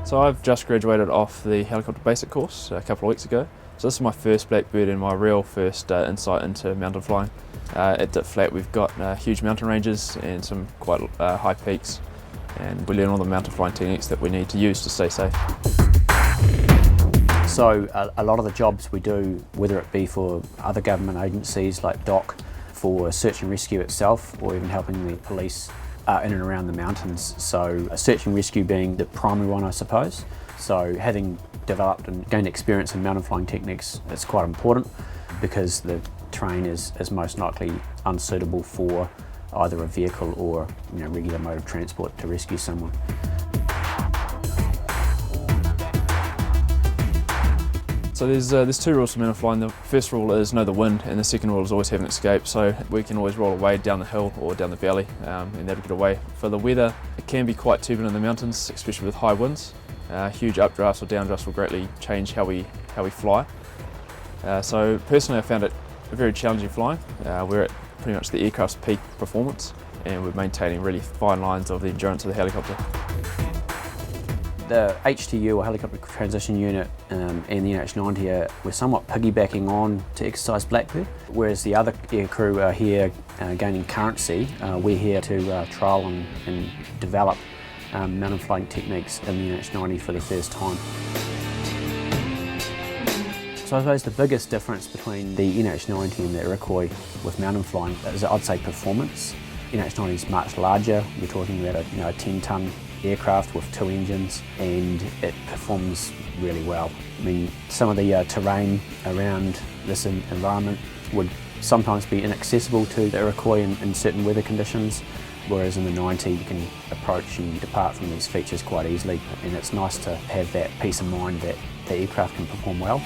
So I've just graduated off the helicopter basic course a couple of weeks ago. So this is my first Blackbird and my real first insight into mountain flying. At Dip Flat we've got huge mountain ranges and some quite high peaks, and we learn all the mountain flying techniques that we need to use to stay safe. So a lot of the jobs we do, whether it be for other government agencies like DOC, for search and rescue itself, or even helping the police in and around the mountains. So search and rescue being the primary one, I suppose. So having developed and gained experience in mountain flying techniques, it's quite important because the terrain is most likely unsuitable for either a vehicle or regular mode of transport to rescue someone. So there's two rules for mountain flying. The first rule is know the wind, and the second rule is always have an escape. So we can always roll away down the hill or down the valley, and that'll get away. For the weather, it can be quite turbulent in the mountains, especially with high winds. Huge updrafts or downdrafts will greatly change how we fly. So personally, I found it very challenging flying. We're at pretty much the aircraft's peak performance, and we're maintaining really fine lines of the endurance of the helicopter. The HTU, or Helicopter Transition Unit, and the NH-90 we're somewhat piggybacking on to exercise Blackbird, whereas the other aircrew are here gaining currency. We're here to trial and develop mountain flying techniques in the NH-90 for the first time. So I suppose the biggest difference between the NH-90 and the Iroquois with mountain flying is, I'd say, performance. NH-90 is much larger. You're talking about a 10-ton aircraft with 2 engines, and it performs really well. I mean, some of the terrain around this environment would sometimes be inaccessible to the Iroquois in certain weather conditions, whereas in the 90 you can approach and depart from these features quite easily, and it's nice to have that peace of mind that the aircraft can perform well.